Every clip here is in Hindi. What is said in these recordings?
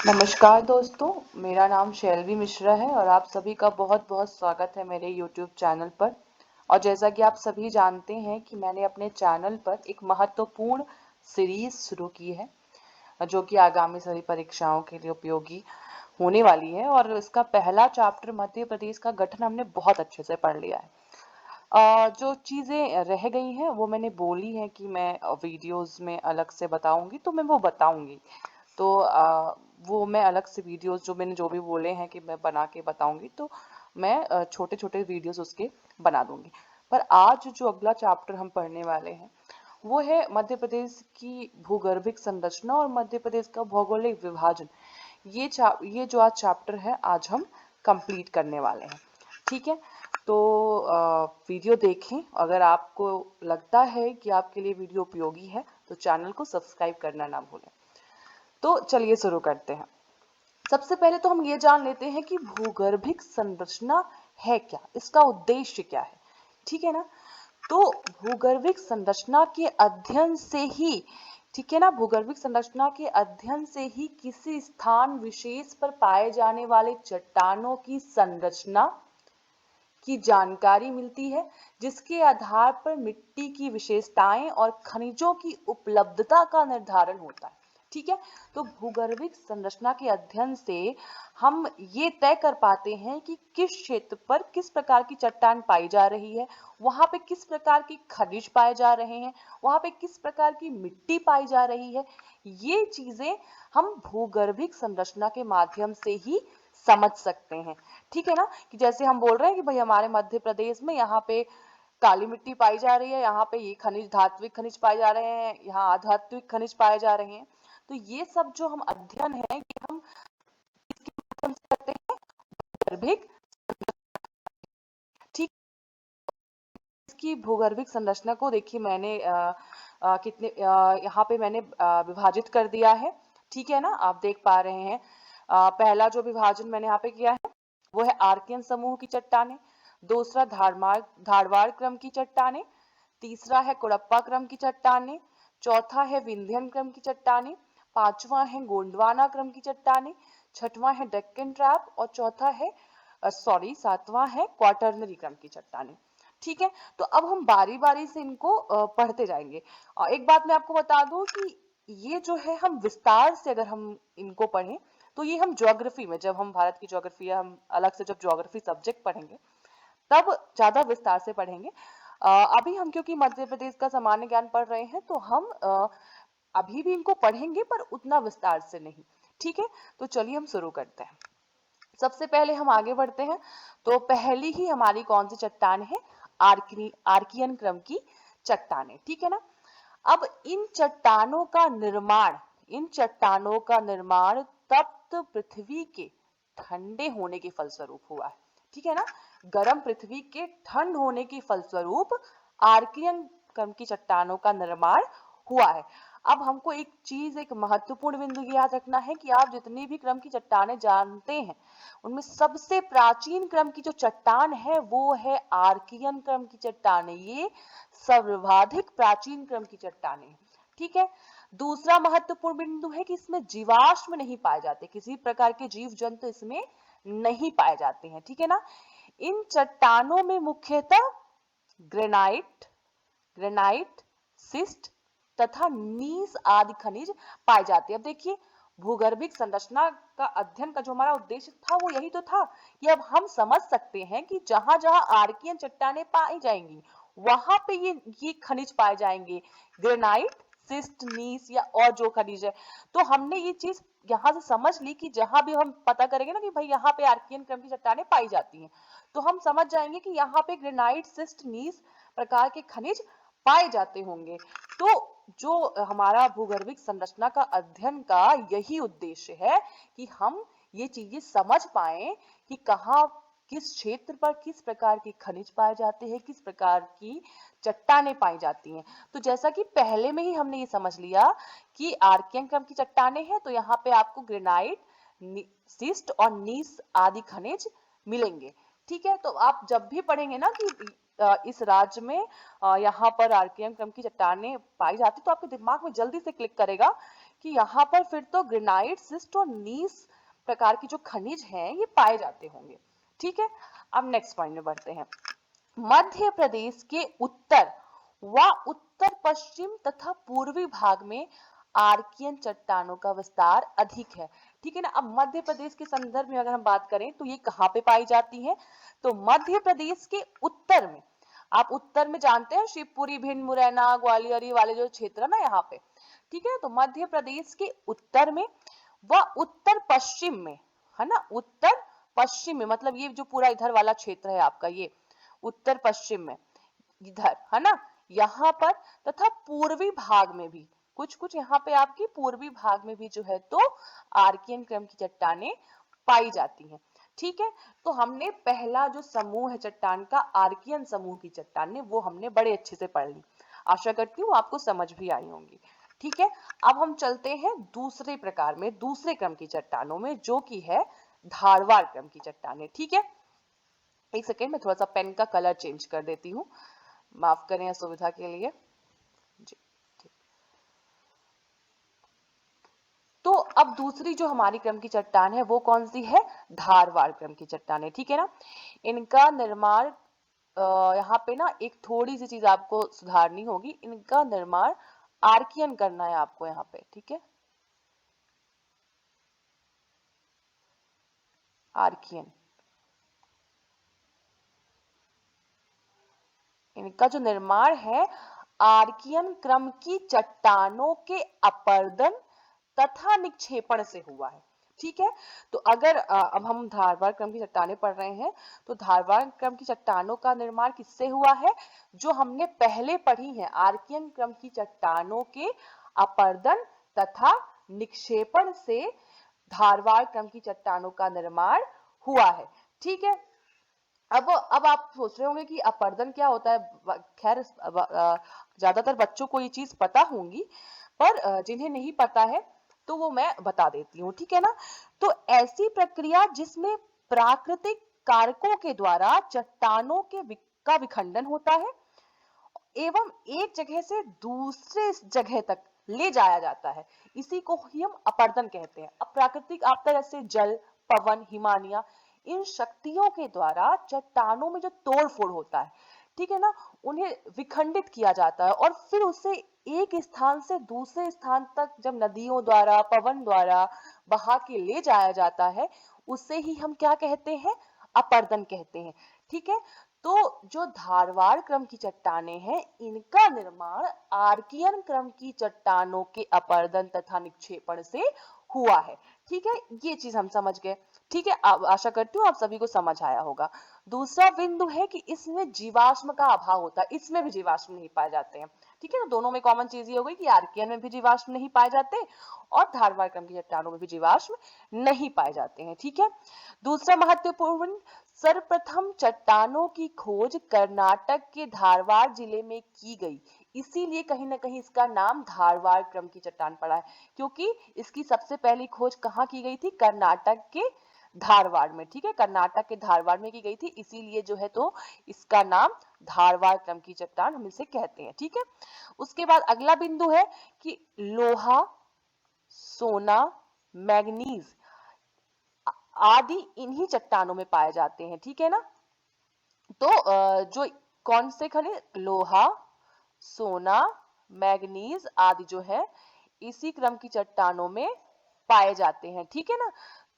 नमस्कार दोस्तों, मेरा नाम शैलवी मिश्रा है और आप सभी का बहुत बहुत स्वागत है मेरे YouTube चैनल पर। और जैसा कि आप सभी जानते हैं कि मैंने अपने चैनल पर एक महत्वपूर्ण सीरीज शुरू की है जो कि आगामी सभी परीक्षाओं के लिए उपयोगी होने वाली है। और इसका पहला चैप्टर मध्य प्रदेश का गठन हमने बहुत अच्छे से पढ़ लिया है। जो चीज़ें रह गई हैं वो मैंने बोली हैं कि मैं वीडियोस में अलग से बताऊंगी, तो मैं वो बताऊंगी। तो वो मैं अलग से वीडियोस जो मैंने जो भी बोले हैं कि मैं बना के बताऊंगी, तो मैं छोटे छोटे वीडियोस उसके बना दूंगी। पर आज जो अगला चैप्टर हम पढ़ने वाले हैं वो है मध्य प्रदेश की भूगर्भिक संरचना और मध्य प्रदेश का भौगोलिक विभाजन। ये जो आज चैप्टर है आज हम कंप्लीट करने वाले हैं। ठीक है, तो वीडियो देखें। अगर आपको लगता है कि आपके लिए वीडियो उपयोगी है तो चैनल को सब्सक्राइब करना ना भूलें। तो चलिए शुरू करते हैं। सबसे पहले तो हम ये जान लेते हैं कि भूगर्भिक संरचना है क्या, इसका उद्देश्य क्या है। ठीक है ना। तो भूगर्भिक संरचना के अध्ययन से ही, ठीक है ना, भूगर्भिक संरचना के अध्ययन से ही किसी स्थान विशेष पर पाए जाने वाले चट्टानों की संरचना की जानकारी मिलती है, जिसके आधार पर मिट्टी की विशेषताएं और खनिजों की उपलब्धता का निर्धारण होता है। ठीक है, तो भूगर्भिक संरचना के अध्ययन से हम ये तय कर पाते हैं कि किस क्षेत्र पर किस प्रकार की चट्टान पाई जा रही है, वहां पे किस प्रकार की खनिज पाए जा रहे हैं, वहां पे किस प्रकार की मिट्टी पाई जा रही है। ये चीजें हम भूगर्भिक संरचना के माध्यम से ही समझ सकते हैं। ठीक है ना, कि जैसे हम बोल रहे हैं कि भाई हमारे मध्य प्रदेश में यहाँ पे काली मिट्टी पाई जा रही है, यहाँ पे ये खनिज धात्विक खनिज पाए जा रहे हैं, यहाँ अधात्विक खनिज पाए जा रहे हैं। तो ये सब जो हम अध्ययन है ये हम किसके माध्यम से करते हैं, भूगर्भिक। ठीक, इसकी भूगर्भिक संरचना को देखिए मैंने यहाँ पे मैंने विभाजित कर दिया है। ठीक है ना, आप देख पा रहे हैं। पहला जो विभाजन मैंने यहाँ पे किया है वो है आर्कियन समूह की चट्टानें, दूसरा धारवाड़ क्रम की चट्टानें, तीसरा है कुड़प्पा क्रम की चट्टानें, चौथा है विंध्यन क्रम की चट्टानें, पांचवा है गोंडवाना क्रम की चट्टानें, छठवां है डेक्कन ट्रैप और चौथा है सातवां है क्वाटरनरी क्रम की चट्टानें। ठीक है, तो अब हम बारी बारी से इनको पढ़ते जाएंगे। एक बात मैं आपको बता दूं कि ये जो है हम विस्तार से अगर हम इनको पढ़ें तो ये हम ज्योग्राफी में, जब हम भारत की ज्योग्राफी या हम अलग से जब ज्योग्राफी सब्जेक्ट पढ़ेंगे तब ज्यादा विस्तार से पढ़ेंगे। अभी हम क्योंकि मध्य प्रदेश का सामान्य ज्ञान पढ़ रहे हैं तो हम अभी भी इनको पढ़ेंगे पर उतना विस्तार से नहीं। ठीक है, तो चलिए हम शुरू करते हैं। सबसे पहले हम आगे बढ़ते हैं। तो पहली ही हमारी कौन सी चट्टान है, आर्कियन क्रम की चट्टानें। ठीक है ना। अब इन चट्टानों का निर्माण तप्त पृथ्वी के ठंडे होने के फलस्वरूप हुआ है। ठीक है ना, गर्म पृथ्वी के ठंड होने के फलस्वरूप आर्कियन क्रम की चट्टानों का निर्माण हुआ है। अब हमको एक चीज, एक महत्वपूर्ण बिंदु याद रखना है कि आप जितनी भी क्रम की चट्टानें जानते हैं उनमें सबसे प्राचीन क्रम की जो चट्टान है वो है आर्कियन क्रम की चट्टानें। ये सर्वाधिक प्राचीन क्रम की चट्टानें हैं। ठीक है, दूसरा महत्वपूर्ण बिंदु है कि इसमें जीवाश्म नहीं पाए जाते, किसी प्रकार के जीव जंतु इसमें नहीं पाए जाते हैं। ठीक है ना। इन चट्टानों में मुख्यतः ग्रेनाइट ग्रेनाइट सिस्ट तथा नीस आदि खनिज पाए जाते हैं। अब देखिए, भूगर्भिक संरचना का अध्ययन का जो हमारा उद्देश्य था वो यही तो था कि अब हम समझ सकते हैं कि जहां जहां आर्कियन चट्टानें पाई जाएंगी वहां पे ये खनिज पाए जाएंगे, ग्रेनाइट सिस्ट नीस या और जो खनिज है। तो हमने ये चीज यहाँ से समझ ली कि जहां भी हम पता करेंगे ना कि भाई यहाँ पे आर्कियन क्रम की चट्टानें पाई जाती हैं तो हम समझ जाएंगे कि यहाँ पे ग्रेनाइट सिस्ट नीस प्रकार के खनिज पाए जाते होंगे। तो जो हमारा भूगर्भिक संरचना का अध्ययन का यही उद्देश्य है कि हम ये चीजें समझ पाए कि कहाँ किस क्षेत्र पर किस प्रकार के खनिज पाए जाते हैं, किस प्रकार की चट्टानें पाई जाती हैं। तो जैसा कि पहले में ही हमने ये समझ लिया कि आर्कियन क्रम की चट्टानें हैं तो यहाँ पे आपको ग्रेनाइट सिस्ट और नीस आदि खनिज मिलेंगे। ठीक है, तो आप जब भी पढ़ेंगे ना कि इस राज्य में यहाँ पर आर्कियन क्रम की चट्टानें पाई जाती तो आपके दिमाग में जल्दी से क्लिक करेगा कि यहाँ पर फिर तो ग्रेनाइट, सिस्ट और नीस प्रकार की जो खनिज हैं ये पाए जाते होंगे। ठीक है, अब नेक्स्ट पॉइंट में बढ़ते हैं। मध्य प्रदेश के उत्तर व उत्तर पश्चिम तथा पूर्वी भाग में आर्कियन चट्टानों का विस्तार अधिक है। ठीक है ना। अब मध्य प्रदेश के संदर्भ में अगर हम बात करें तो ये कहाँ पे पाई जाती है, तो मध्य प्रदेश के उत्तर में। आप उत्तर में जानते हैं शिवपुरी, भिंड, मुरैना, ग्वालियर वाले जो क्षेत्र है ना यहाँ पे। ठीक है, तो मध्य प्रदेश के उत्तर में व उत्तर पश्चिम में, है ना, उत्तर पश्चिम में, मतलब ये जो पूरा इधर वाला क्षेत्र है आपका, ये उत्तर पश्चिम में इधर, है ना, यहाँ पर, तथा पूर्वी भाग में भी, कुछ कुछ यहाँ पे आपकी पूर्वी भाग में भी जो है तो आर्कियन क्रम की चट्टानें पाई जाती हैं। ठीक है, तो हमने पहला जो समूह है चट्टान का, आर्कियन समूह की चट्टानें, वो हमने बड़े अच्छे से पढ़ ली। आशा करती हूँ आपको समझ भी आई होंगी। ठीक है, अब हम चलते हैं दूसरे प्रकार में, दूसरे क्रम की चट्टानों में, जो कि है धारवाड़ क्रम की चट्टानें। ठीक है, एक सेकेंड, मैं थोड़ा सा पेन का कलर चेंज कर देती हूँ, माफ करें असुविधा के लिए जी। ठीक, तो अब दूसरी जो हमारी क्रम की चट्टान है वो कौन सी है, धारवाड़ क्रम की चट्टानें। ठीक है ना, इनका निर्माण यहाँ पे ना एक थोड़ी सी चीज आपको सुधारनी होगी, इनका निर्माण आर्कियन करना है आपको यहाँ पे। ठीक है, आर्कियन, इनका जो निर्माण है आर्कियन क्रम की चट्टानों के अपर्दन तथा निक्षेपण से हुआ है। ठीक है, तो अगर अब हम धारवाड़ क्रम की चट्टानें पढ़ रहे हैं, तो धारवाड़ क्रम की चट्टानों का निर्माण किससे हुआ है, जो हमने पहले पढ़ी है, आर्कियन क्रम की चट्टानों के अपर्दन तथा निक्षेपण से धारवाड़ क्रम की चट्टानों का निर्माण हुआ है। ठीक है, अब आप सोच रहे होंगे कि अपर्दन क्या होता है। खैर ज्यादातर बच्चों को ये चीज पता होंगी, पर जिन्हें नहीं पता है तो वो मैं बता देती हूँ। ठीक है ना, तो ऐसी प्रक्रिया जिसमें प्राकृतिक कारकों के द्वारा चट्टानों का विखंडन होता है एवं एक जगह से दूसरे जगह तक ले जाया जाता है, इसी को ही हम अपर्दन कहते हैं। अब प्राकृतिक आपदा जैसे जल, पवन, हिमानिया, इन शक्तियों के द्वारा चट्टानों में जो तोड़ फोड़ होता है, ठीक है ना, उन्हें विखंडित किया जाता है और फिर उसे एक स्थान से दूसरे स्थान तक जब नदियों द्वारा, पवन द्वारा बहा के ले जाया जाता है, उसे ही हम क्या कहते हैं, अपर्दन कहते हैं। ठीक है, तो जो धारवाड़ क्रम की चट्टानें हैं, इनका निर्माण आर्कियन क्रम की चट्टानों के अपर्दन तथा निक्षेपण से हुआ है। ठीक है, ये चीज हम समझ गए। ठीक है, आशा करती हूँ आप सभी को समझ आया होगा। दूसरा बिंदु है कि इसमें जीवाश्म का अभाव होता है, इसमें भी जीवाश्म नहीं पाए जाते हैं। ठीक है, तो दोनों में कॉमन चीज ये हो गई कि आर्कियन में भी जीवाश्म नहीं पाए जाते और धारवाड़ क्रम की चट्टानों में भी जीवाश्म नहीं पाए जाते हैं। ठीक है, दूसरा महत्वपूर्ण, सर्वप्रथम चट्टानों की खोज कर्नाटक के धारवाड़ जिले में की गई, इसीलिए कहीं ना कहीं इसका नाम धारवाड़ क्रम की चट्टान पड़ा है, क्योंकि इसकी सबसे पहली खोज कहाँ की गई थी, कर्नाटक के धारवाड़ में। ठीक है, कर्नाटक के धारवाड़ में की गई थी, इसीलिए जो है तो इसका नाम धारवाड़ क्रम की चट्टान हम इसे कहते हैं। ठीक है, उसके बाद अगला बिंदु है कि लोहा, सोना, मैग्नीज आदि इन्हीं चट्टानों में पाए जाते हैं। ठीक है ना, तो जो कौन से खनिज, लोहा, सोना, मैग्नीज आदि जो है इसी क्रम की चट्टानों में पाए जाते हैं। ठीक है ना,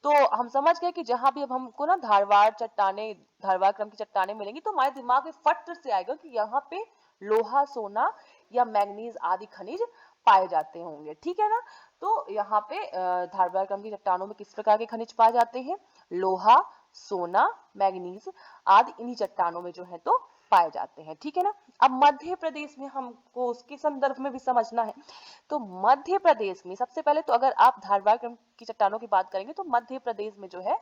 तो हम समझ गए कि जहां भी अब हमको ना धारवाड़ क्रम की चट्टानें मिलेंगी तो हमारे दिमाग में फट से आएगा कि यहाँ पे लोहा, सोना या मैग्नीज आदि खनिज पाए जाते होंगे। ठीक है ना, तो यहाँ पे धारवाड़ क्रम की चट्टानों में किस प्रकार के खनिज पाए जाते हैं, लोहा, सोना, मैग्नीज आदि इन्हीं चट्टानों में जो है तो पाए जाते हैं। ठीक है ना, अब मध्य प्रदेश में हमको उसके संदर्भ में भी समझना है। तो मध्य प्रदेश में सबसे पहले तो अगर आप धारवाड़ क्रम की चट्टानों की बात करेंगे तो मध्य प्रदेश में जो है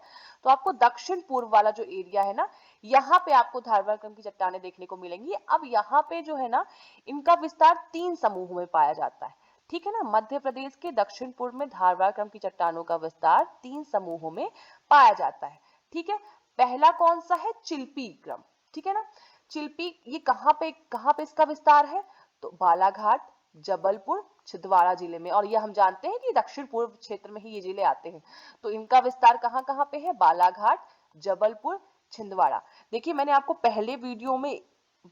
तो आपको दक्षिण पूर्व वाला जो एरिया है ना, यहाँ पे आपको धारवाड़ क्रम की चट्टानें देखने को मिलेंगी। अब यहाँ पे जो है ना, इनका विस्तार 3 समूहों में पाया जाता है। ठीक है ना, मध्य प्रदेश के दक्षिण पूर्व में धारवाड़ क्रम की चट्टानों का विस्तार 3 समूहों में पाया जाता है। ठीक है, पहला कौन सा है, चिल्पी क्रम। ठीक है ना, चिल्पी, ये कहाँ पे इसका विस्तार है, तो बालाघाट, जबलपुर, छिंदवाड़ा जिले में। और ये हम जानते हैं कि दक्षिण पूर्व क्षेत्र में ही ये जिले आते हैं। तो इनका विस्तार कहाँ कहाँ पे है? बालाघाट, जबलपुर, छिंदवाड़ा। देखिए मैंने आपको पहले वीडियो में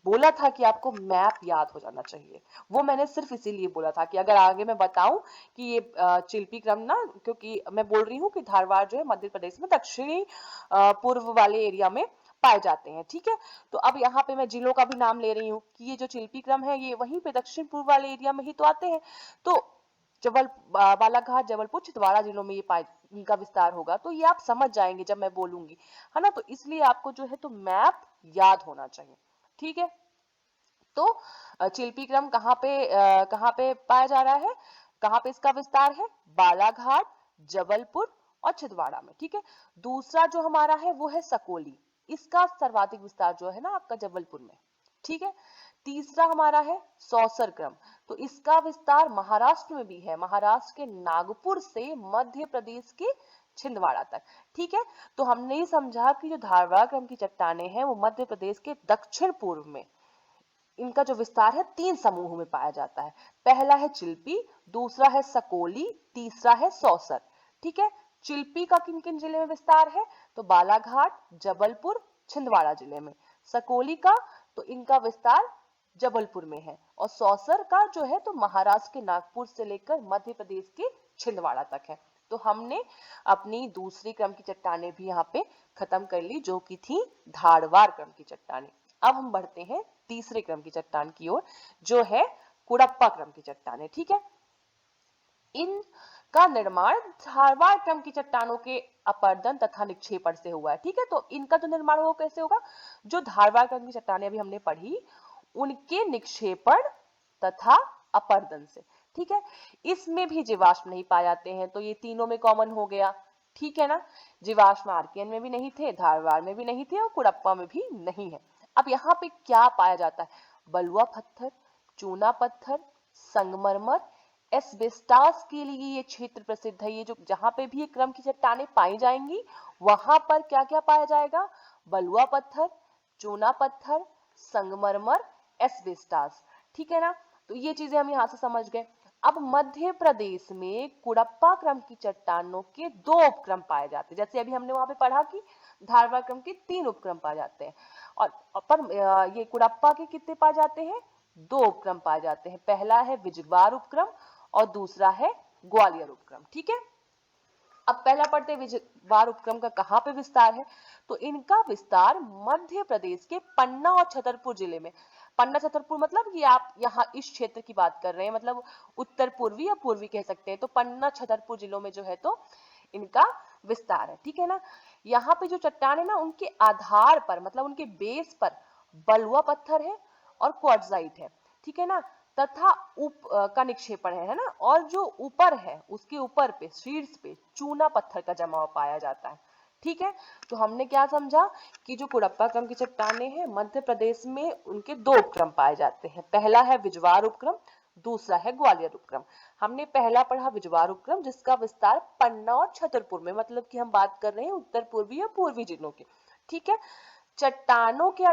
बोला था कि आपको मैप याद हो जाना चाहिए। वो मैंने सिर्फ इसीलिए बोला था कि अगर आगे मैं बताऊं कि ये चिल्पी क्रम ना, क्योंकि मैं बोल रही हूँ कि धारवाड़ जो है मध्य प्रदेश में दक्षिणी पूर्व वाले एरिया में पाए जाते हैं। ठीक है, तो अब यहाँ पे मैं जिलों का भी नाम ले रही हूँ कि ये जो चिल्पी क्रम है ये वहीं पे दक्षिण पूर्व वाले एरिया में ही तो आते हैं। तो बालाघाट, जबलपुर, छिंदवाड़ा जिलों में ये पाए इनका विस्तार होगा। तो ये आप समझ जाएंगे जब मैं बोलूंगी, है ना। तो इसलिए आपको जो है तो मैप याद होना चाहिए। ठीक है, तो चिल्पी क्रम कहाँ पे पाया जा रहा है, कहाँ पे इसका विस्तार है? बालाघाट, जबलपुर और छिंदवाड़ा में। ठीक है, दूसरा जो हमारा है वो है सकोली। इसका सर्वाधिक विस्तार जो है ना आपका जबलपुर में। ठीक है, तीसरा हमारा है सौसर क्रम। तो इसका विस्तार महाराष्ट्र में भी है, महाराष्ट्र के नागपुर से मध्य प्रदेश के छिंदवाड़ा तक। ठीक है, तो हमने ये समझा कि जो धारवाड़ क्रम की चट्टानें हैं वो मध्य प्रदेश के दक्षिण पूर्व में, इनका जो विस्तार है 3 समूहों में पाया जाता है। पहला है चिल्पी, दूसरा है सकोली, तीसरा है सौसर। ठीक है, चिल्पी का किन किन जिले में विस्तार है? तो बालाघाट, जबलपुर, छिंदवाड़ा जिले में। सकोली का तो इनका विस्तार जबलपुर में है, और सौसर का जो है तो महाराष्ट्र के नागपुर से लेकर मध्य प्रदेश के छिंदवाड़ा तक है। तो हमने अपनी दूसरी क्रम की चट्टानें भी यहाँ पे खत्म कर ली, जो की थी धारवाड़ क्रम की चट्टानें। अब हम बढ़ते हैं तीसरे क्रम की चट्टान की ओर, जो है कुड़प्पा क्रम की चट्टानें। ठीक है, इनका निर्माण धारवाड़ क्रम की चट्टानों के अपरदन तथा निक्षेपण से हुआ है। ठीक है, तो इनका जो निर्माण वो कैसे होगा? जो धारवाड़ क्रम की चट्टानें अभी हमने पढ़ी, उनके निक्षेपण तथा अपरदन से। ठीक है, इसमें भी जीवाश्म नहीं पाए जाते हैं, तो ये तीनों में कॉमन हो गया। ठीक है ना, जीवाश्म आर्कियन में भी नहीं थे, धारवाड़ में भी नहीं थे और कुड़प्पा में भी नहीं है। अब यहाँ पे क्या पाया जाता है? बलुआ पत्थर, चूना पत्थर, संगमरमर, एस्बेस्टास के लिए ये क्षेत्र प्रसिद्ध है। ये जो जहां पे भी ये क्रम की चट्टानें पाई जाएंगी वहां पर क्या क्या पाया जाएगा? बलुआ पत्थर, चूना पत्थर, संगमरमर, एस्बेस्टास। ठीक है ना, तो ये चीजें हम यहां से समझ गए। अब मध्य प्रदेश में कुड़प्पा क्रम की चट्टानों के 2 उपक्रम पाए जाते हैं। जैसे अभी हमने वहां पे पढ़ा कि धारवाड़ क्रम के 3 उपक्रम पाए जाते हैं, और पर ये कुड़प्पा के कितने पाए जाते हैं? 2 उपक्रम पाए जाते हैं। पहला है विजयवार उपक्रम और दूसरा है ग्वालियर उपक्रम। ठीक है, अब पहला पढ़ते हैं विजयवार उपक्रम का कहां पे विस्तार है। तो इनका विस्तार मध्य प्रदेश के पन्ना और छतरपुर जिले में। पन्ना छतरपुर मतलब ये आप यहाँ इस क्षेत्र की बात कर रहे हैं, मतलब उत्तर पूर्वी या पूर्वी कह सकते हैं। तो पन्ना छतरपुर जिलों में जो है तो इनका विस्तार है। ठीक है ना, यहाँ पे जो चट्टान है ना उनके आधार पर, मतलब उनके बेस पर बलुआ पत्थर है और क्वार्ट्जाइट है। ठीक है ना, तथा का निक्षेपण है ना, और जो ऊपर है उसके ऊपर पे शीर्ष पे चूना पत्थर का जमाव पाया जाता है। ठीक है, तो हमने क्या समझा कि जो कुड़प्पा क्रम की चट्टानें हैं मध्य प्रदेश में उनके 2 उपक्रम पाए जाते हैं। पहला है विजयवार उपक्रम, दूसरा है ग्वालियर उपक्रम। हमने पहला पढ़ा विजयवार उपक्रम, जिसका विस्तार पन्ना और छतरपुर में, मतलब कि हम बात कर रहे हैं उत्तर पूर्वी या पूर्वी जिलों की। ठीक है, चट्टानों के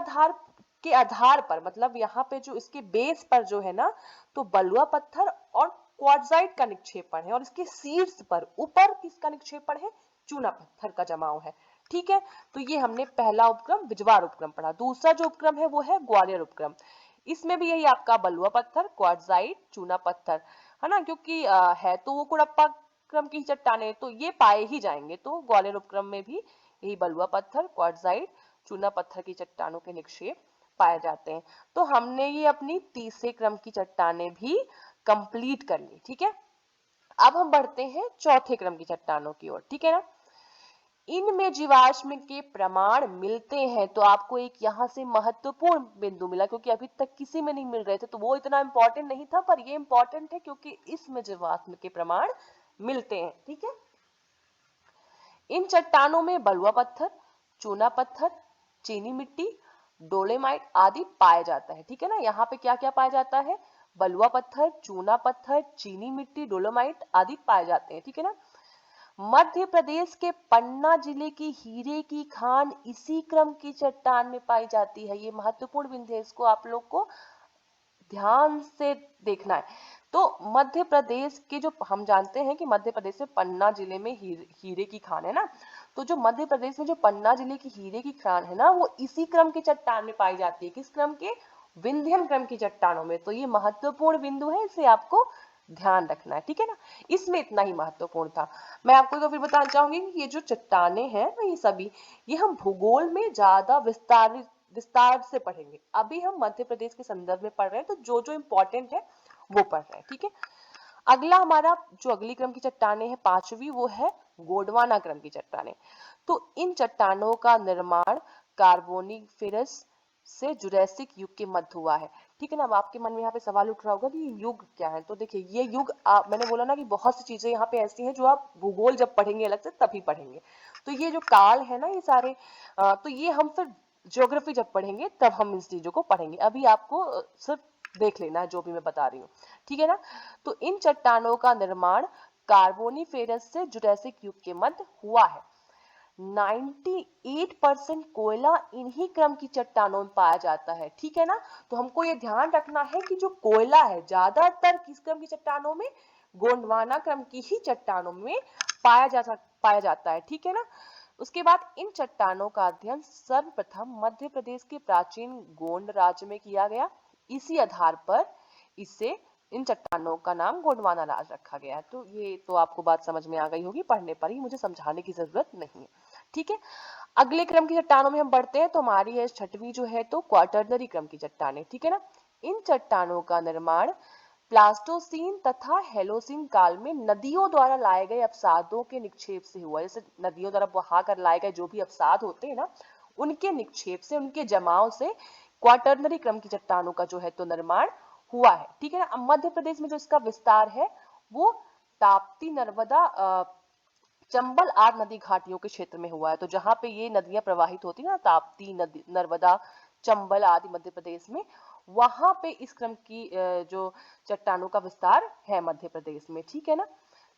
आधार पर, मतलब यहाँ पे जो इसके बेस पर जो है ना तो बलुआ पत्थर और क्वार्ट्जाइट का निक्षेपण है, और इसके शीर्ष पर ऊपर किसका निक्षेपण है? चूना पत्थर का जमाव है। ठीक है, तो ये हमने पहला उपक्रम विजयवार उपक्रम पढ़ा। दूसरा जो उपक्रम है वो है ग्वालियर उपक्रम। इसमें भी यही आपका बलुआ पत्थर, क्वार्ट्जाइट, चूना पत्थर, है ना, क्योंकि है तो वो कुड़प्पा क्रम की चट्टानें तो ये पाए ही जाएंगे। तो ग्वालियर उपक्रम में भी यही बलुआ पत्थर, क्वार्ट्जाइट, चूना पत्थर की चट्टानों के निक्षेप पाए जाते हैं। तो हमने ये अपनी तीसरे क्रम की चट्टानें भी कंप्लीट कर ली। ठीक है, अब हम बढ़ते हैं चौथे क्रम की चट्टानों की ओर। ठीक है ना, इनमें जीवाश्म के प्रमाण मिलते हैं। तो आपको एक यहां से महत्वपूर्ण बिंदु मिला, क्योंकि अभी तक किसी में नहीं मिल रहे थे, तो वो इतना इंपॉर्टेंट नहीं था, पर ये इंपॉर्टेंट है क्योंकि इसमें जीवाश्म के प्रमाण मिलते हैं। ठीक है, इन चट्टानों में बलुआ पत्थर, चूना पत्थर, चीनी मिट्टी, डोलेमाइट आदि पाया जाता है। ठीक है ना, यहाँ पे क्या क्या पाया जाता है? बलुआ पत्थर, चूना पत्थर, चीनी मिट्टी, डोलोमाइट आदि पाए जाते हैं। ठीक है ना, मध्य प्रदेश के पन्ना जिले की हीरे की खान इसी क्रम की चट्टान में पाई जाती है। ये महत्वपूर्ण बिंदु है, इसको आप लोग को ध्यान से देखना है। तो मध्य प्रदेश के जो हम जानते हैं कि मध्य प्रदेश में पन्ना जिले में हीरे की खान है ना, तो जो मध्य प्रदेश में जो पन्ना जिले की हीरे की खान है ना, वो इसी क्रम के चट्टान में पाई जाती है। किस क्रम के? विंध्यन क्रम की चट्टानों में। तो ये महत्वपूर्ण बिंदु है, इसे आपको ध्यान रखना है, ठीक है ना। इसमें इतना ही महत्वपूर्ण था। मैं आपको तो फिर बताना चाहूंगी कि ये जो चट्टाने हैं ना, ये सभी, ये हम भूगोल में ज्यादा विस्तार से पढ़ेंगे। अभी हम मध्य प्रदेश के संदर्भ में पढ़ रहे हैं, तो जो जो इंपॉर्टेंट है वो पढ़ रहे हैं, ठीक है। अगला हमारा जो अगली क्रम की चट्टाने है, पांचवी, वो है गोंडवाना क्रम की चट्टाने। तो इन चट्टानों का निर्माण कार्बोनिफेरस से जुरैसिक युग के मध्य हुआ है, ठीक है ना। अब आपके मन में यहाँ पे सवाल उठ रहा होगा कि ये युग क्या है। तो देखिए, ये युग मैंने बोला ना कि बहुत सी चीजें यहाँ पे ऐसी हैं जो आप भूगोल जब पढ़ेंगे अलग से तभी पढ़ेंगे। तो ये जो काल है ना, ये सारे तो ये हम फिर ज्योग्राफी जब पढ़ेंगे तब हम इन चीजों को पढ़ेंगे। अभी आपको सिर्फ देख लेना है जो भी मैं बता रही हूँ, ठीक है ना। तो इन चट्टानों का निर्माण कार्बोनिफेरस से जुरैसिक युग के मध्य हुआ है। 98% कोयला इन्हीं क्रम की चट्टानों में पाया जाता है, ठीक है ना। तो हमको ये ध्यान रखना है कि जो कोयला है ज्यादातर किस क्रम की चट्टानों में? गोंडवाना क्रम की ही चट्टानों में पाया जाता है, ठीक है ना। उसके बाद इन चट्टानों का अध्ययन सर्वप्रथम मध्य प्रदेश के प्राचीन गोंड राज्य में किया गया। इसी आधार पर इसे इन चट्टानों का नाम गोंडवाना राज रखा गया है। तो ये तो आपको बात समझ में आ गई होगी, पढ़ने पर ही, मुझे समझाने की जरूरत नहीं है, ठीक है। अगले क्रम की चट्टानों में हम बढ़ते हैं, तो हमारी है छठवीं जो है तो क्वाटरनरी क्रम की चट्टानें, ठीक है ना। इन चट्टानों का निर्माण प्लास्टोसीन तथा हेलोसीन काल में नदियों द्वारा लाए गए अवसादों के निक्षेप से हुआ। जैसे नदियों द्वारा बहा कर लाए गए जो भी अवसाद होते हैं ना, उनके निक्षेप से, उनके जमाव से क्वाटरनरी क्रम की चट्टानों का जो है तो निर्माण हुआ है, ठीक है ना। अब मध्य प्रदेश में जो इसका विस्तार है वो ताप्ती, नर्मदा, चंबल आदि नदी घाटियों के क्षेत्र में हुआ है। तो जहां पे ये नदियां प्रवाहित होती है ना, ताप्ती नदी, नर्मदा, चंबल आदि मध्य प्रदेश में, वहां पे इस क्रम की जो चट्टानों का विस्तार है मध्य प्रदेश में, ठीक है ना।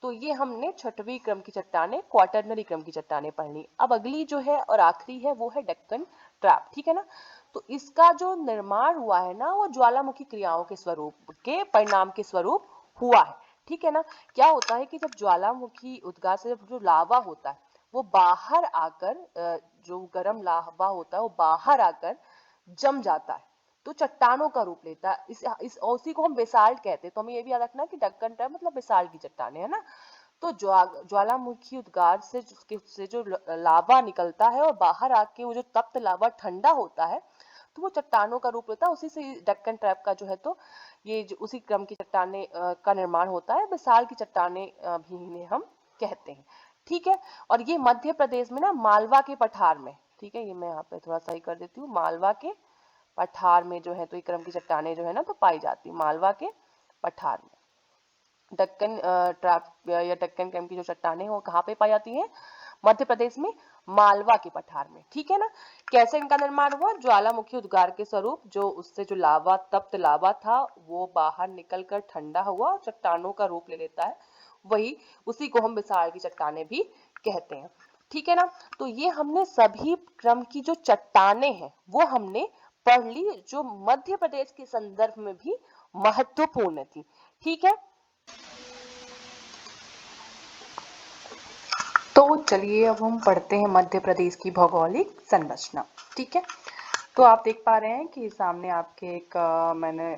तो ये हमने छठवीं क्रम की चट्टाने, क्वाटरनरी क्रम की चट्टाने पढ़नी। अब अगली जो है और आखिरी है वो है डेक्कन ट्रैप, ठीक है ना। तो इसका जो निर्माण हुआ है ना, वो ज्वालामुखी क्रियाओं के स्वरूप के परिणाम के स्वरूप हुआ है, ठीक है ना। क्या होता है कि जब ज्वालामुखी उद्गार से जो लावा होता है वो बाहर आकर जो गर्म लावा होता है वो बाहर आकर जम जाता है, तो चट्टानों का रूप लेता है। इस उसी को हम बेसाल्ट कहते हैं। तो हमें ये भी याद रखना कि डक्कन ट्रैप मतलब बेसाल्ट की चट्टानें, है ना। तो ज्वालामुखी उद्गार से जो लावा निकलता है और बाहर आके वो जो तप्त लावा ठंडा होता है, तो वो चट्टानों का रूप लेता है। उसी से डेक्कन ट्रैप का जो है तो ये जो उसी क्रम की चट्टाने का निर्माण होता है। बेसाल की चट्टाने भी इन्हें हम कहते हैं, ठीक है। और ये मध्य प्रदेश में ना मालवा के पठार में, ठीक है, ये मैं यहाँ पे थोड़ा सही कर देती हूँ, मालवा के पठार में जो है तो ये क्रम की चट्टाने जो है ना तो पाई जाती है मालवा के पठार में। डक्कन ट्रैप या डक्कन क्रम की जो चट्टाने वो कहाँ पे पाई जाती है? मध्य प्रदेश में मालवा के पठार में, ठीक है ना। कैसे इनका निर्माण हुआ? ज्वालामुखी उद्गार के स्वरूप जो उससे जो लावा, तप्त लावा था, वो बाहर निकलकर ठंडा हुआ और चट्टानों का रूप ले लेता है। वही उसी को हम बिसार की चट्टाने भी कहते हैं, ठीक है ना। तो ये हमने सभी क्रम की जो चट्टाने हैं वो हमने पढ़ ली, जो मध्य प्रदेश के संदर्भ में भी महत्वपूर्ण थी, ठीक है। तो चलिए अब हम पढ़ते हैं मध्य प्रदेश की भौगोलिक संरचना, ठीक है। तो आप देख पा रहे हैं कि सामने आपके एक मैंने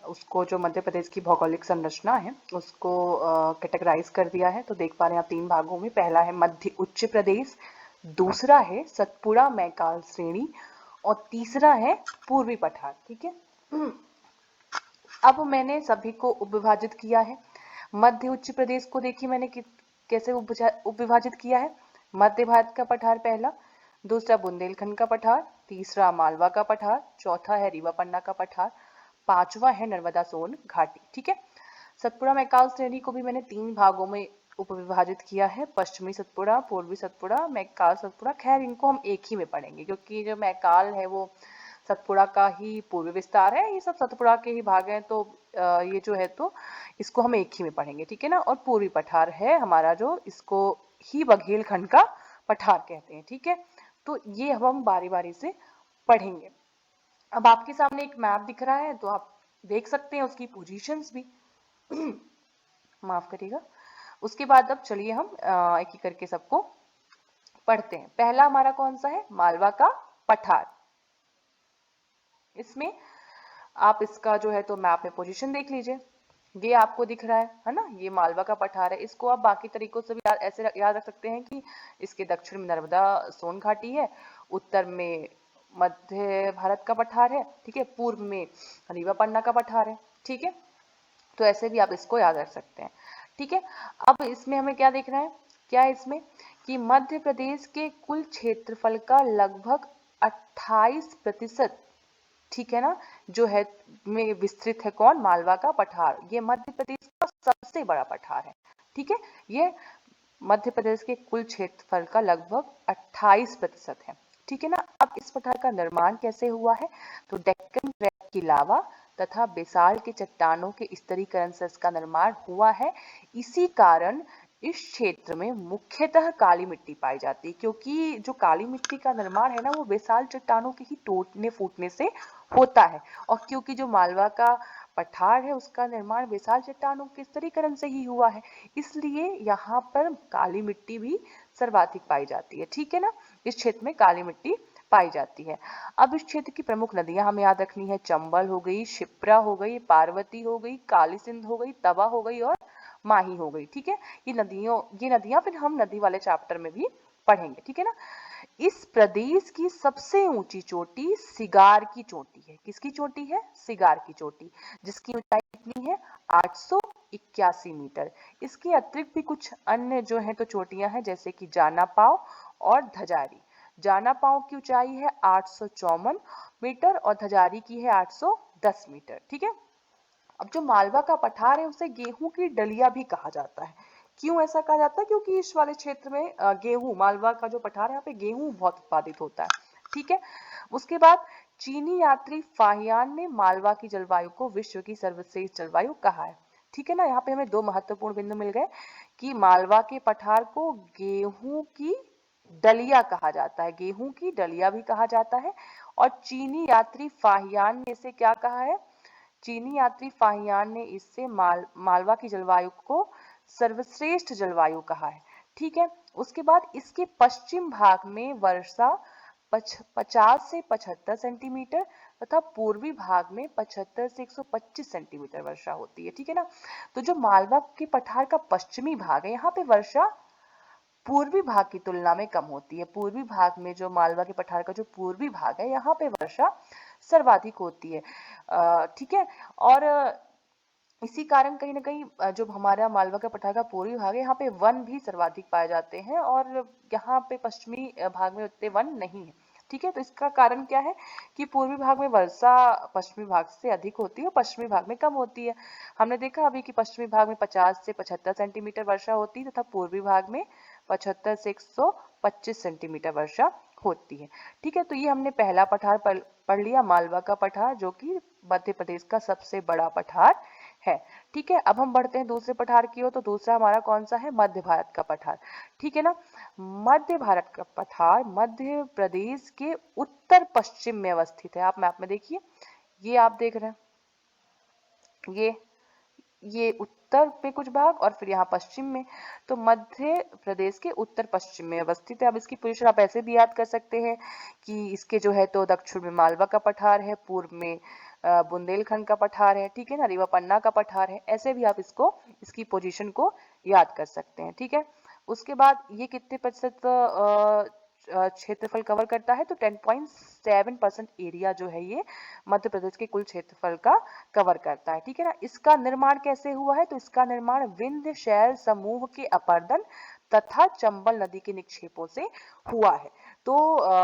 उसको जो मध्य प्रदेश की भौगोलिक संरचना है उसको कैटेगराइज कर दिया है। तो देख पा रहे हैं आप तीन भागों में। पहला है मध्य उच्च प्रदेश, दूसरा है सतपुड़ा मैकाल श्रेणी और तीसरा है पूर्वी पठार, ठीक है। अब मैंने सभी को उपविभाजित किया है। मध्य उच्च प्रदेश को देखिए मैंने कैसे उपविभाजित किया है। मध्य भारत का पठार पहला, दूसरा बुंदेलखंड का पठार, तीसरा मालवा का पठार, चौथा है रीवा पन्ना का पठार, पांचवा है नर्मदा सोन घाटी, ठीक है। सतपुड़ा मैकाल श्रेणी को भी मैंने तीन भागों में उपविभाजित किया है। पश्चिमी सतपुड़ा, पूर्वी सतपुड़ा, मैकाल सतपुड़ा। खैर इनको हम एक ही में पढ़ेंगे क्योंकि जो मैकाल है वो सतपुड़ा का ही पूर्वी विस्तार है, ये सब सतपुड़ा के ही भाग हैं। तो ये जो है तो इसको हम एक ही में पढ़ेंगे, ठीक है ना। और पूर्वी पठार है हमारा जो, इसको ही बघेलखंड का पठार कहते हैं, ठीक है। तो ये अब हम बारी बारी से पढ़ेंगे। अब आपके सामने एक मैप दिख रहा है तो आप देख सकते हैं उसकी पोजीशंस भी। माफ करिएगा। उसके बाद अब चलिए हम एक एक करके सबको पढ़ते हैं। पहला हमारा कौन सा है? मालवा का पठार। इसमें आप इसका जो है तो मैप में पोजीशन देख लीजिए। ये आपको दिख रहा है ना, ये मालवा का पठार है। इसको आप बाकी तरीकों से भी ऐसे याद रख सकते हैं कि इसके दक्षिण में नर्मदा सोन घाटी है, उत्तर में मध्य भारत का पठार है, ठीक है, पूर्व में रीवा पन्ना का पठार है, ठीक है। तो ऐसे भी आप इसको याद रख सकते हैं, ठीक है। अब इसमें हमें क्या देखना है, क्या है इसमें कि मध्य प्रदेश के कुल क्षेत्रफल का लगभग 28%, ठीक है ना, जो है में विस्तृत है कौन? मालवा का पठार। ये मध्य प्रदेश का सबसे बड़ा पठार है, ठीक है। ये मध्य प्रदेश के कुल क्षेत्रफल का लगभग 28% है, ठीक है ना। अब इस पठार का निर्माण कैसे हुआ है? तो डेक्कन क्रैक की लावा तथा बेसाल्ट के चट्टानों के स्तरीकरण से इसका निर्माण हुआ है। इसी कारण इस क्षेत्र में मुख्यतः काली मिट्टी पाई जाती है, क्योंकि जो काली मिट्टी का निर्माण है ना वो बेसाल्ट चट्टानों के ही टूटने फूटने से होता है। और क्योंकि जो मालवा का पठार है उसका निर्माण बेसाल्ट चट्टानों के स्तरीकरण से ही हुआ है, इसलिए यहाँ पर काली मिट्टी भी सर्वाधिक पाई जाती है, ठीक है ना। इस क्षेत्र में काली मिट्टी पाई जाती है। अब इस क्षेत्र की प्रमुख नदियां हमें याद रखनी है। चंबल हो गई, शिप्रा हो गई, पार्वती हो गई, काली सिंध हो गई, तवा हो गई और माही हो गई, ठीक है। ये नदियां फिर हम नदी वाले चैप्टर में भी पढ़ेंगे, ठीक है ना। इस प्रदेश की सबसे ऊंची चोटी सिगार की चोटी है। किसकी चोटी है? सिगार की चोटी, जिसकी ऊंचाई कितनी है? 881 मीटर। इसके अतिरिक्त भी कुछ अन्य जो है तो चोटियां हैं, जैसे कि जाना पाव और धजारी। जाना पाव की ऊंचाई है 854 मीटर और धजारी की है 810 मीटर, ठीक है। अब जो मालवा का पठार है उसे गेहूं की डलिया भी कहा जाता है। क्यों ऐसा कहा जाता है? क्योंकि इस वाले क्षेत्र में गेहूं, मालवा का जो पठार है यहाँ पे गेहूं बहुत उत्पादित होता है, ठीक है। उसके बाद चीनी यात्री फाहियान ने मालवा की जलवायु को विश्व की सर्वश्रेष्ठ जलवायु कहा है, ठीक है ना। यहाँ पे हमें दो महत्वपूर्ण बिंदु मिल गए कि मालवा के पठार को गेहूं की डलिया कहा जाता है, गेहूं की डलिया भी कहा जाता है। और चीनी यात्री फाहियान ने इसे क्या कहा है? चीनी यात्री फाहियान ने इससे मालवा की जलवायु को सर्वश्रेष्ठ जलवायु कहा है, ठीक है। उसके बाद इसके पश्चिम भाग में वर्षा 50 से 75 सेंटीमीटर तथा पूर्वी भाग में 75 से 125 सेंटीमीटर वर्षा होती है, ठीक है ना। तो जो मालवा के पठार का पश्चिमी भाग है यहाँ पे वर्षा पूर्वी भाग की तुलना में कम होती है। पूर्वी भाग में जो मालवा के पठार का जो पूर्वी भाग है यहाँ पे वर्षा सर्वाधिक होती है, ठीक है। और इसी कारण कहीं ना कहीं जो हमारा मालवा का पठार का पूर्वी भाग है यहाँ पे वन भी सर्वाधिक पाए जाते हैं और यहाँ पे पश्चिमी भाग में उतने वन नहीं है, ठीक है। तो इसका कारण क्या है कि पूर्वी भाग में वर्षा पश्चिमी भाग से अधिक होती है और पश्चिमी भाग में कम होती है। हमने देखा अभी कि पश्चिमी भाग में 50 से 75 सेंटीमीटर वर्षा होती है तथा पूर्वी भाग में 75 से 125 सेंटीमीटर वर्षा होती है, ठीक है। तो ये हमने पहला पठार पढ़ लिया, मालवा का पठार, जो कि मध्य प्रदेश का सबसे बड़ा पठार है, ठीक है। अब हम बढ़ते हैं दूसरे पठार की ओर। तो दूसरा हमारा कौन सा है? मध्य भारत का पठार, ठीक है ना। मध्य भारत का पठार मध्य प्रदेश के उत्तर पश्चिम में अवस्थित है। आप मैप में देखिए, ये आप देख रहे हैं, ये उत्तर में कुछ भाग और फिर यहाँ पश्चिम में। तो मध्य प्रदेश के उत्तर पश्चिम में अवस्थित है। अब इसकी पोजीशन आप ऐसे भी याद कर सकते हैं कि इसके जो है तो दक्षिण में मालवा का पठार है, पूर्व में बुंदेलखंड का पठार है, ठीक है ना, रीवा पन्ना का पठार है। ऐसे भी आप इसकी पोजीशन को याद कर सकते हैं, ठीक है। उसके बाद ये कितने प्रतिशत क्षेत्रफल कवर करता है? तो 10.7% एरिया जो है ये मध्य प्रदेश के कुल क्षेत्रफल का कवर करता है, ठीक है ना। इसका निर्माण कैसे हुआ है? तो इसका निर्माण विंध्य शैल समूह के अपरदन तथा चंबल नदी के निक्षेपों से हुआ है। तो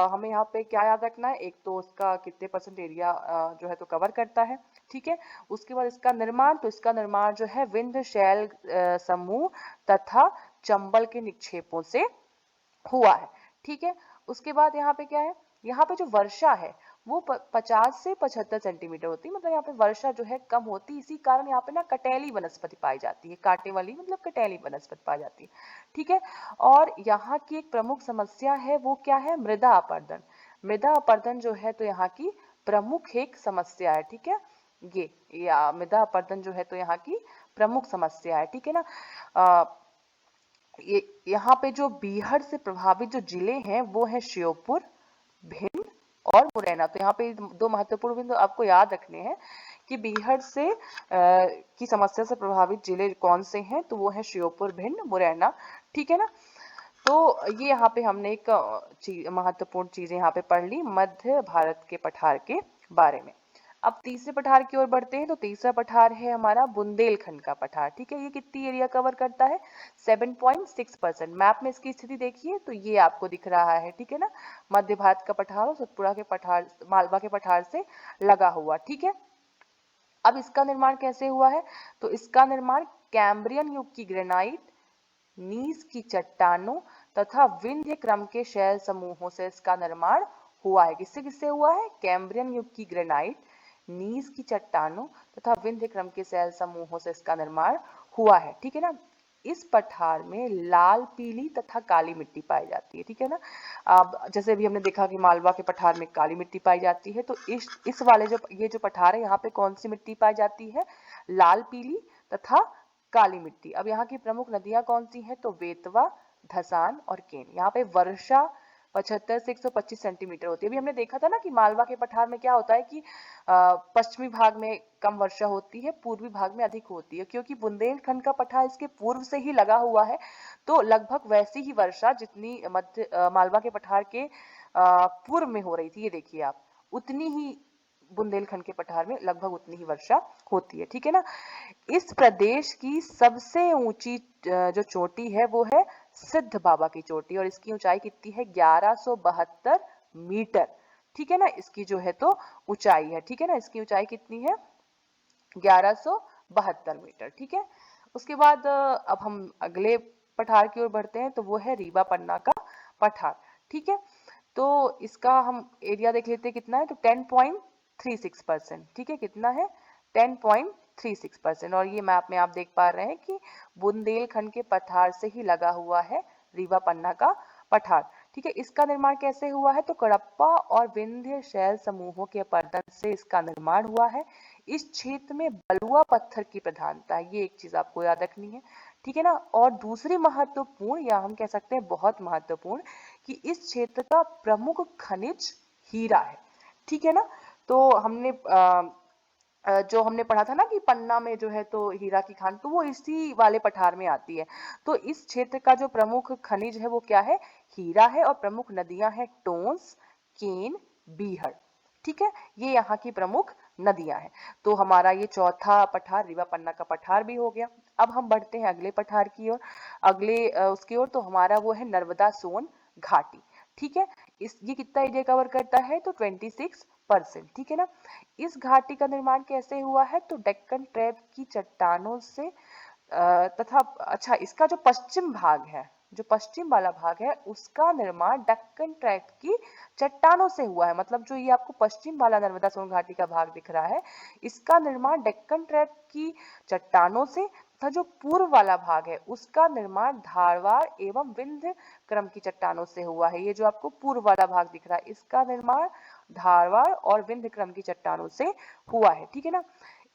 हमें यहाँ पे क्या याद रखना है? एक तो उसका कितने परसेंट एरिया जो है तो कवर करता है, ठीक है। उसके बाद इसका निर्माण, तो इसका निर्माण जो है विंध्य शैल समूह तथा चंबल के निक्षेपों से हुआ है, ठीक है। उसके बाद यहाँ पे क्या है? यहाँ पे जो वर्षा है वो 50 से 75 सेंटीमीटर होती है, मतलब यहाँ पे वर्षा जो है कम होती है। इसी कारण यहाँ पे ना कटेली वनस्पति पाई जाती है, कांटे वाली मतलब कटेली वनस्पति पाई जाती है, ठीक है। और यहाँ की एक प्रमुख समस्या है वो क्या है? मृदा अपरदन। मृदा अपरदन जो है तो यहाँ की प्रमुख एक समस्या है, ठीक है। ये मृदा अपरदन जो है तो यहाँ की प्रमुख समस्या है, ठीक है ना। अ, ये यहाँ पे जो बीहड़ से प्रभावित जो जिले हैं वो है श्योपुर, भिंड और मुरैना। तो यहाँ पे दो महत्वपूर्ण बिंदु आपको याद रखने हैं कि बीहड़ से की समस्या से प्रभावित जिले कौन से हैं, तो वो है श्योपुर, भिंड, मुरैना, ठीक है ना। तो ये यहाँ पे हमने एक महत्वपूर्ण चीजें यहाँ पे पढ़ ली मध्य भारत के पठार के बारे में। अब तीसरे पठार की ओर बढ़ते हैं। तो तीसरा पठार है हमारा बुंदेलखंड का पठार, ठीक है। ये कितनी एरिया कवर करता है? 7.6%। मैप में इसकी स्थिति देखिए तो ये आपको दिख रहा है, ठीक है ना। मध्य भारत का पठार और सतपुड़ा के पठार, मालवा के पठार से लगा हुआ, ठीक है। अब इसका निर्माण कैसे हुआ है? तो इसका निर्माण कैम्ब्रियन युग की ग्रेनाइट, नीस की चट्टानों तथा विंध्य क्रम के शैल समूहों से इसका निर्माण हुआ है। किससे किससे हुआ है? कैम्ब्रियन युग की ग्रेनाइट, नीस की चट्टानों तथा विंध्य क्रम के शैल समूहों से इसका निर्माण हुआ है, ठीक है ना। इस पठार में लाल, पीली तथा काली मिट्टी पाई जाती है, ठीक है ना। अब जैसे भी हमने देखा कि मालवा के पठार में काली मिट्टी पाई जाती है, तो इस वाले ये जो पठार है यहाँ पे कौन सी मिट्टी पाई जाती है? लाल, पीली तथा काली मिट्टी। अब यहाँ की प्रमुख नदियां कौन सी हैं? तो बेतवा, धसान और केन। यहाँ पे वर्षा 75 से 125 सेंटीमीटर होती है। अभी हमने देखा था ना कि मालवा के पठार में क्या होता है कि पश्चिमी भाग में कम वर्षा होती है, पूर्वी भाग में अधिक होती है, क्योंकि बुंदेलखंड का पठार इसके पूर्व से ही लगा हुआ है। तो लगभग वैसी ही वर्षा जितनी मालवा के पठार के पूर्व में हो रही थी, ये देखिए आप, उतनी ही बुंदेलखंड के पठार में लगभग उतनी ही वर्षा होती है, ठीक है ना। इस प्रदेश की सबसे ऊंची जो चोटी है वो है सिद्ध बाबा की चोटी, और इसकी ऊंचाई कितनी है? 1172 मीटर, ठीक है ना। इसकी जो है तो ऊंचाई है, ठीक है ना। इसकी ऊंचाई कितनी है? 1172 मीटर, ठीक है। उसके बाद अब हम अगले पठार की ओर बढ़ते हैं। तो वो है रीवा पन्ना का पठार, ठीक है। तो इसका हम एरिया देख लेते हैं कितना है। तो 10.36%, ठीक है। कितना है? 10.36%। और ये मैप में आप देख पा रहे हैं कि बुंदेलखंड के पठार से ही लगा हुआ है रीवा पन्ना का पठार, ठीक है। इसका निर्माण कैसे हुआ है? तो कडप्पा और विंध्य शैल समूहों के अपरदन से इसका निर्माण हुआ है। इस क्षेत्र में बलुआ पत्थर की प्रधानता है, ये एक चीज आपको याद रखनी है, ठीक है ना। और दूसरी महत्वपूर्ण, या हम कह सकते हैं बहुत महत्वपूर्ण, कि इस क्षेत्र का प्रमुख खनिज हीरा है, ठीक है ना। तो जो हमने पढ़ा था ना कि पन्ना में जो है तो हीरा की खान, तो वो इसी वाले पठार में आती है। तो इस क्षेत्र का जो प्रमुख खनिज है वो क्या है? हीरा है। और प्रमुख नदियां हैं टोंस, केन, बीहड़, ठीक है। ये यहाँ की प्रमुख नदियां हैं। तो हमारा ये चौथा पठार रीवा पन्ना का पठार भी हो गया। अब हम बढ़ते हैं अगले पठार की ओर, अगले उसकी ओर। तो हमारा वो है नर्मदा सोन घाटी, ठीक है। ये कितना एरिया कवर करता है? तो 26%, ठीक है ना। इस घाटी का निर्माण कैसे हुआ है? तो डेक्कन ट्रैप की चट्टानों से तथा अच्छा, इसका जो पश्चिम भाग है, जो पश्चिम वाला भाग है, उसका निर्माण डेक्कन ट्रैप की चट्टानों से हुआ है। मतलब जो ये आपको पश्चिम वाला नर्मदा सोन घाटी का भाग दिख रहा है, इसका निर्माण डेक्कन ट्रैप की चट्टानों से, तथा जो पूर्व वाला भाग है उसका निर्माण धारवाड़ एवं विंध्य क्रम की चट्टानों से हुआ है। ये जो आपको पूर्व वाला भाग दिख रहा है, इसका निर्माण धारवाड़ और विंध्य क्रम की चट्टानों से हुआ है, ठीक है ना।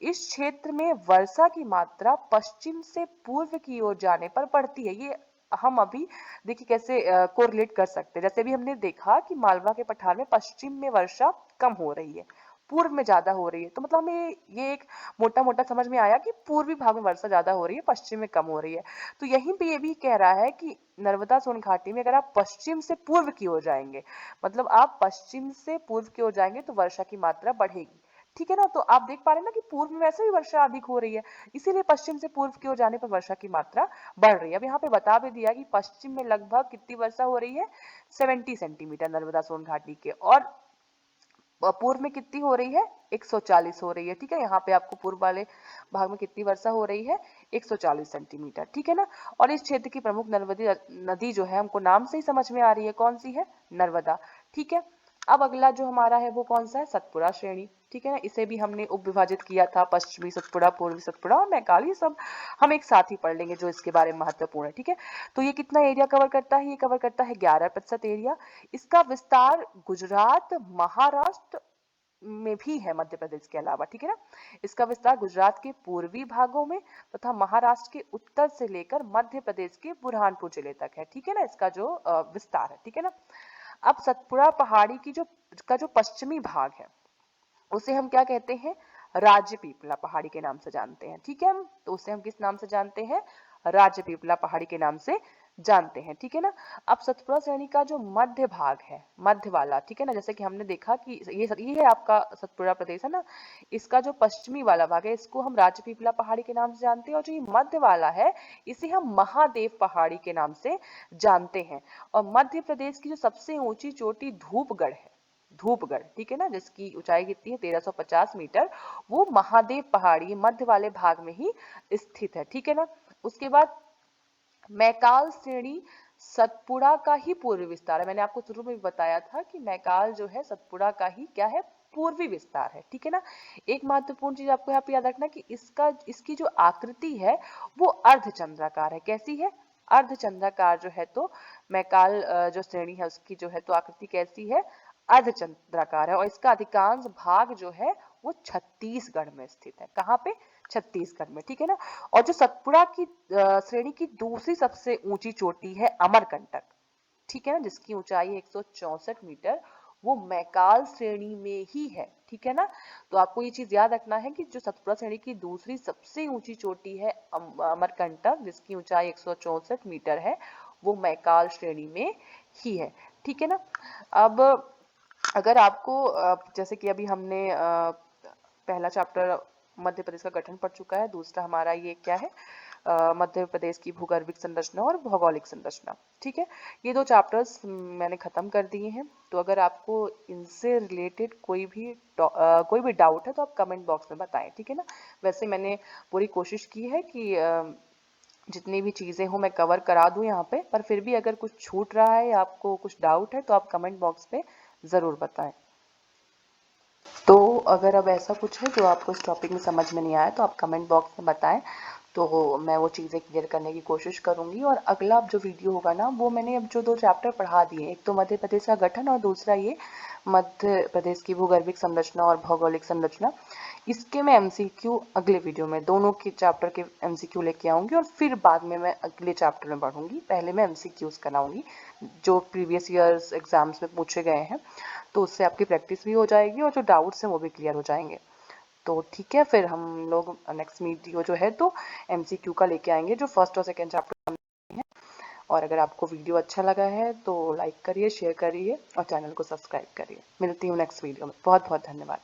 इस क्षेत्र में वर्षा की मात्रा पश्चिम से पूर्व की ओर जाने पर बढ़ती है। ये हम अभी देखिए कैसे कोरिलेट कर सकते हैं। जैसे भी हमने देखा कि मालवा के पठार में पश्चिम में वर्षा कम हो रही है, पूर्व में ज्यादा हो रही है, तो मतलब हमें ये एक मोटा मोटा समझ में आया कि पूर्वी भाग में वर्षा ज्यादा हो रही है, पश्चिम में कम हो रही है। तो यहीं पे ये भी कह रहा है कि नर्मदा सोन घाटी में अगर आप पश्चिम से पूर्व की ओर जाएंगे, मतलब आप पश्चिम से पूर्व की ओर जाएंगे, तो वर्षा की मात्रा बढ़ेगी, ठीक है ना। तो आप देख पा रहे हैं ना कि पूर्व में वैसे भी वर्षा अधिक हो रही है, इसीलिए पश्चिम से पूर्व की ओर जाने पर वर्षा की मात्रा बढ़ रही है। अब यहाँ पे बता भी दिया कि पश्चिम में लगभग कितनी वर्षा हो रही है? 70 सेंटीमीटर नर्मदा सोन घाटी के, और पूर्व में कितनी हो रही है? 140 हो रही है, ठीक है। यहाँ पे आपको पूर्व वाले भाग में कितनी वर्षा हो रही है? 140 सेंटीमीटर, ठीक है ना। और इस क्षेत्र की प्रमुख नर्मदी नदी जो है, हमको नाम से ही समझ में आ रही है, कौन सी है? नर्मदा, ठीक है। अब अगला जो हमारा है वो कौन सा है? सतपुड़ा श्रेणी, ठीक है ना। इसे भी हमने उप विभाजित किया था, पश्चिमी सतपुड़ा, पूर्वी सतपुड़ा और मैकाली, सब हम एक साथ ही पढ़ लेंगे जो इसके बारे में महत्वपूर्ण है, ठीक है। तो ये कितना एरिया कवर करता है? ये कवर करता है 11% एरिया। इसका विस्तार गुजरात, महाराष्ट्र में भी है मध्य प्रदेश के अलावा, ठीक है ना। इसका विस्तार गुजरात के पूर्वी भागों में तथा महाराष्ट्र के उत्तर से लेकर मध्य प्रदेश के बुरहानपुर जिले तक है, ठीक है ना, इसका जो विस्तार है, ठीक है ना। अब सतपुड़ा पहाड़ी की जो पश्चिमी भाग है उसे हम क्या कहते हैं, राजपीपला पहाड़ी के नाम से जानते हैं, ठीक है। हम तो उसे हम किस नाम से जानते हैं, राजपीपला पहाड़ी के नाम से जानते हैं, ठीक है ना। अब सतपुड़ा श्रेणी का जो मध्य भाग है, मध्य वाला, ठीक है ना, जैसे कि हमने देखा कि ये है आपका सतपुड़ा प्रदेश है ना, इसका जो पश्चिमी वाला भाग है इसको हम राजपीपला पहाड़ी के नाम से जानते हैं, और जो ये मध्य वाला है इसे हम महादेव पहाड़ी के नाम से जानते हैं। और मध्य प्रदेश की जो सबसे ऊंची चोटी धूपगढ़ है, धूपगढ़, ठीक है ना, जिसकी ऊंचाई कितनी है 1350 मीटर, वो महादेव पहाड़ी मध्य वाले भाग में ही स्थित है, ठीक है ना। उसके बाद मैकाल श्रेणी सतपुड़ा का ही पूर्वी विस्तार है। मैंने आपको शुरू में भी बताया था कि मैकाल जो है सतपुड़ा का ही क्या है, पूर्वी विस्तार है, ठीक है ना। एक महत्वपूर्ण चीज आपको यहाँ पे याद रखना कि इसकी जो आकृति है वो अर्धचंद्राकार है। कैसी है, अर्धचंद्राकार जो है। तो मैकाल जो श्रेणी है उसकी जो है तो आकृति कैसी है, अर्धचंद्राकार है, और इसका अधिकांश भाग जो है वो छत्तीसगढ़ में स्थित है। कहाँ पे, छत्तीसगढ़ में, ठीक है ना। और जो सतपुड़ा की श्रेणी की दूसरी सबसे ऊंची चोटी है अमरकंटक, ठीक है ना, जिसकी ऊंचाई 164 मीटर, वो मैकाल श्रेणी में ही है, ठीक है ना। तो आपको ये चीज याद रखना है कि जो सतपुड़ा श्रेणी की दूसरी सबसे ऊंची चोटी है अमरकंटक, जिसकी ऊंचाई 164 मीटर है, वो मैकाल श्रेणी में ही है, ठीक है ना। अब अगर आपको जैसे कि अभी हमने पहला चैप्टर मध्य प्रदेश का गठन पढ़ चुका है, दूसरा हमारा ये क्या है, मध्य प्रदेश की भूगर्भिक संरचना और भौगोलिक संरचना, ठीक है। ये दो चैप्टर्स मैंने खत्म कर दिए हैं। तो अगर आपको इनसे रिलेटेड कोई भी डाउट है तो आप कमेंट बॉक्स में बताएं, ठीक है ना। वैसे मैंने पूरी कोशिश की है कि जितनी भी चीज़ें हो मैं कवर करा दूं यहाँ पे, पर फिर भी अगर कुछ छूट रहा है या आपको कुछ डाउट है तो आप कमेंट बॉक्स पे ज़रूर बताएं। तो अगर अब ऐसा कुछ है जो आपको इस टॉपिक में समझ में नहीं आया तो आप कमेंट बॉक्स में बताएं, तो मैं वो चीज़ें क्लियर करने की कोशिश करूंगी। और अगला अब जो वीडियो होगा ना, वो मैंने अब जो दो चैप्टर पढ़ा दिए, एक तो मध्य प्रदेश का गठन और दूसरा ये मध्य प्रदेश की भूगर्भिक संरचना और भौगोलिक संरचना, इसके मैं एमसीक्यू अगले वीडियो में दोनों के चैप्टर के एमसीक्यू लेके आऊंगी, और फिर बाद में मैं अगले चैप्टर में पढ़ूंगी। पहले मैं एमसीक्यूज कराऊंगी जो प्रीवियस ईयर्स एग्जाम्स में पूछे गए हैं, तो उससे आपकी प्रैक्टिस भी हो जाएगी और जो डाउट्स हैं वो भी क्लियर हो जाएंगे। तो ठीक है, फिर हम लोग नेक्स्ट वीडियो जो है तो एमसीक्यू का लेके आएंगे जो फर्स्ट और सेकंड चैप्टर में है। और अगर आपको वीडियो अच्छा लगा है तो लाइक करिए, शेयर करिए और चैनल को सब्सक्राइब करिए। मिलती हूँ नेक्स्ट वीडियो में। बहुत बहुत धन्यवाद।